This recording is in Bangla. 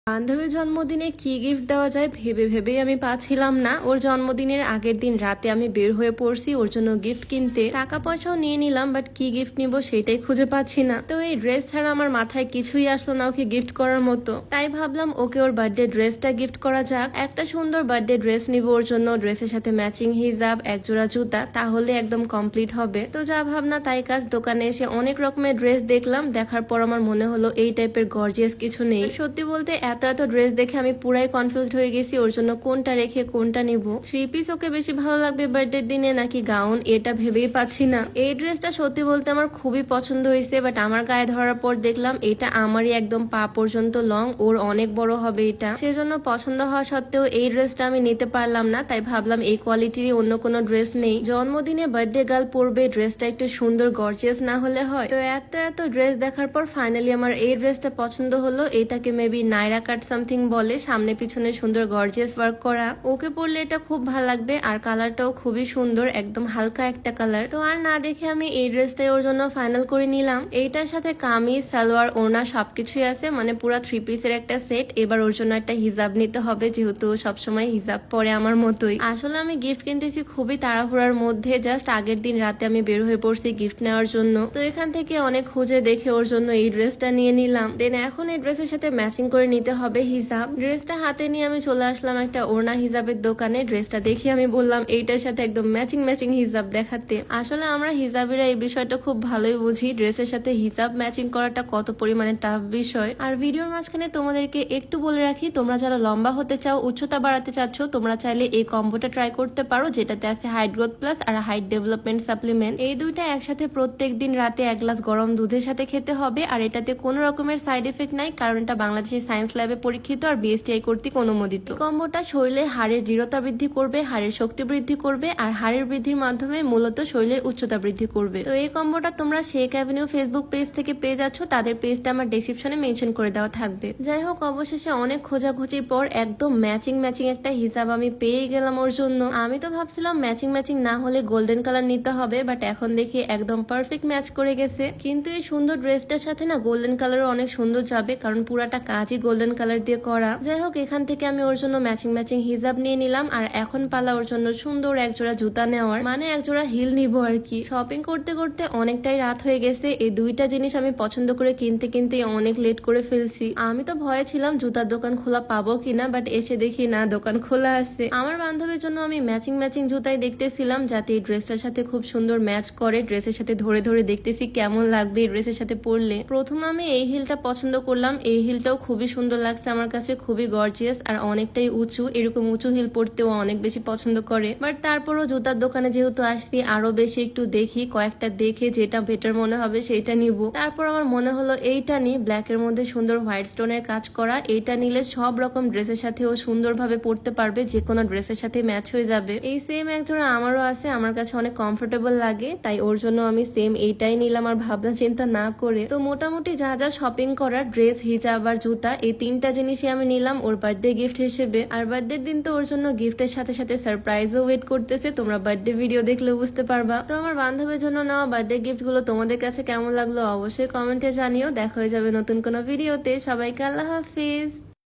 বান্ধবীর জন্মদিনে কি গিফট দেওয়া যায় ভেবে ভেবেই আমি পাচ্ছিলাম না। ওর জন্মদিনের আগের দিন রাতে আমি বের হয়ে পড়ছি ওর জন্য গিফট কিনতে, টাকা পয়সাও নিয়ে নিলাম, বাট কি গিফট নিব সেটাই খুঁজে পাচ্ছি না। তো এই ড্রেস ছাড়া আমার মাথায় কিছুই আসলো না ওকে গিফট করার মতো। তাই ভাবলাম ওকে ওর বার্থডে ড্রেসটা গিফট করা যাক। একটা সুন্দর বার্থডে ড্রেস নিব ওর জন্য, ড্রেসের সাথে ম্যাচিং হিজাব, একজোড়া জুতা, তাহলে একদম কমপ্লিট হবে। তো যা ভাবনা তাই কাজ, দোকানে এসে অনেক রকমের ড্রেস দেখলাম। দেখার পর আমার মনে হলো এই টাইপের গর্জিয়াস কিছু নেই। সত্যি বলতে এত এত ড্রেস দেখে আমি পুরাই কনফিউজড হয়ে গেছি ওর জন্য কোনটা রেখে কোনটা নিব। থ্রি পিস ওকে বেশি ভালো লাগবে বার্থডে দিনে নাকি গাউন, এটা ভেবেই পাচ্ছি না। এই ড্রেসটা সত্যি বলতে আমার খুবই পছন্দ হয়েছে, বাট আমার গায়ে ধরার পর দেখলাম এটা আমারই একদম পা পর্যন্ত লং, ওর অনেক বড় হবে এটা। সেজন্য পছন্দ হওয়া সত্ত্বেও এই ড্রেসটা আমি নিতে পারলাম না। তাই ভাবলাম এই কোয়ালিটির অন্য কোনো ড্রেস নেই, জন্মদিনে বার্থডে গার্ল পরবে, ড্রেসটা একটু সুন্দর গর্জিয়াস না হলে হয়। তো এত এত ড্রেস দেখার পর ফাইনালি আমার এই ড্রেসটা পছন্দ হলো। এটাকে মেবি নাইরা কাট সামথিং বলে, সামনে পিছনে সুন্দর গর্জিয়াস ওয়ার্ক করা। ওকে পরলে এটা খুব ভালো লাগবে, আর কালারটাও খুবই সুন্দর, একদম হালকা একটা কালার। তো আর না দেখে আমি এই ড্রেসটাই ওর জন্য ফাইনাল করে নিলাম। এইটার সাথে কামিজ, সালোয়ার, ওড়না সবকিছুই আছে, মানে পুরো থ্রি পিসের একটা সেট। এবার ওর জন্য একটা হিজাব নিতে হবে, যেহেতু সবসময় হিজাব পরে আমার মতোই। আসলে আমি গিফট কিনতেছি খুবই তাড়াহুড়ার মধ্যে, জাস্ট আগের দিন রাতে আমি বের হয়ে পড়ছি গিফট নেওয়ার জন্য। তো এখান থেকে অনেক খুঁজে দেখে ওর জন্য এই ড্রেসটা নিয়ে নিলাম। দেন এখন এই ড্রেসের সাথে ম্যাচিং করে নিতে হবে হিজাব। ড্রেসটা হাতে নিয়ে আমি চলে আসলাম একটা ওড়না হিজাবের দোকানে। ড্রেসটা দেখে আমি বললাম এইটার সাথে একদম ম্যাচিং ম্যাচিং হিজাব দেখাতে। আসলে আমরা হিজাবিরা এই বিষয়টা খুব ভালোই বুঝি, ড্রেসের সাথে হিজাব ম্যাচিং করাটা কত পরিমাণে টাফ বিষয়। আর ভিডিওর মাঝখানে তোমাদেরকে একটু বলে রাখি, তোমরা যারা লম্বা হতে চাও, উচ্চতা বাড়াতে চাচ্ছ, তোমরা চাইলে এই কম্বোটা ট্রাই করতে পারো, যেটাতে আছে হাইট গ্রোথ প্লাস আর হাইট ডেভেলপমেন্ট সাপ্লিমেন্ট। এই দুইটা একসাথে প্রত্যেক দিন রাতে এক গ্লাস গরম দুধের সাথে খেতে হবে। আর এটাতে কোনো রকমের সাইড এফেক্ট নাই, কারণ এটা বাংলাদেশের সায়েন্স ল্যাবে পরীক্ষিত আর বিএসটিআই কর্তৃক অনুমোদিত। কম্বোটা শরীরে হাড়ের দৃঢ়তা বৃদ্ধি করবে, হাড়ের শক্তি বৃদ্ধি করবে, আর হাড়ের বৃদ্ধির মাধ্যমে মূলত শরীরের উচ্চতা বৃদ্ধি করবে। তো এই কম্বোটা তোমরা শেখ অ্যাভিনিউ ফেসবুক পেজ থেকে পেয়ে যাচ্ছ, তাদের পেজটা আমার ডেসক্রিপশনে মেনশন করে দেওয়া থাকবে। যাই হোক, অবশেষে অনেক খোঁজাখুঁজির পর একদম ম্যাচিং ম্যাচিং একটা হিসাব আমি পেয়ে গেলাম ওর জন্য। আমি তো ভাবছিলাম ম্যাচিং ম্যাচিং না হলে গোল্ডেন কালার নিতে হবে, বাট এখন দেখি একদম পারফেক্ট ম্যাচ করে গেছে। কিন্তু এই সুন্দর ড্রেসটার সাথে না গোল্ডেন কালারও অনেক সুন্দর যাবে, কারণ পুরাটা কাজই গোল্ডেন কালার দিয়ে করা। যাই হোক, এখান থেকে আমি ওর জন্য ম্যাচিং ম্যাচিং হিজাব নিয়ে নিলাম। আর এখন পালা ওর জন্য সুন্দর একজোড়া জুতা নেওয়ার, মানে একজোড়া হিল নিবো আর কি। শপিং করতে করতে অনেকটাই রাত হয়ে গেছে। এই দুইটা জিনিস আমি পছন্দ করে কিনতে কিনতে অনেক লেট করে ফেলছি। আমি তো ভয়ে ছিলাম জুতার দোকান খোলা পাবো কিনা, বাট এসে দেখি না, দোকান খোলা আছে। আমার বান্ধবীর জন্য আমি ম্যাচিং ম্যাচিং জুতাই দেখতেছিলাম, যাতে এই ড্রেসটার সাথে খুব সুন্দর ম্যাচ করে। ড্রেসের সাথে ধরে ধরে দেখতেছি কেমন লাগবে এই ড্রেসের সাথে পরলে। প্রথমে আমি এই হিলটা পছন্দ করলাম, এই হিলটাও খুবই সুন্দর লাগছে আমার কাছে, খুবই গর্জিয়াস আর অনেকটাই উঁচু। এরকম উঁচু হিল পরতেও অনেক বেশি পছন্দ করে, বাট তারপরও জুতার দোকানে যেহেতু আসছি, আরো বেশি একটু দেখি, কয়েকটা দেখে যেটা বেটার মনে হবে সেটা নিব। তারপর আমার মনে হলো এইটা নি, ব্ল্যাক এর মধ্যে সুন্দর হোয়াইট স্টোনের কাজ করা। এইটা নিলে সব রকম ড্রেসের সাথেও সুন্দরভাবে পরতে পারবে, যে কোনো ড্রেসের সাথে ম্যাচ হয়ে যাবে। এই সেম একজোড়া আমারও আছে, আমার কাছে অনেক কমফোর্টেবল লাগে, তাই ওর জন্য আমি সেম এইটাই নিলাম আর ভাবনা চিন্তা না করে। তো মোটামুটি যা যা শপিং করা, ড্রেস, হিজাব আর জুতা, এই তিনটা জিনিসই আমি নিলাম ওর বার্থডে গিফট হিসেবে। আর বার্থডে দিন তো ওর জন্য গিফটের সাথে সাথে সারপ্রাইজও ওয়েট করতেছে, তোমরা বার্থডে ভিডিও দেখলে বুঝতে পারবা। তো আমার বান্ধবীর জন্য নেওয়া বার্থডে গিফট গুলো তোমাদের কাছে কেমন লাগলো অবশ্যই কমেন্টে জানিও। দেখা হয়ে যাবে নতুন কোনো ভিডিওতে। সবাইকে আল্লাহ হাফিজ।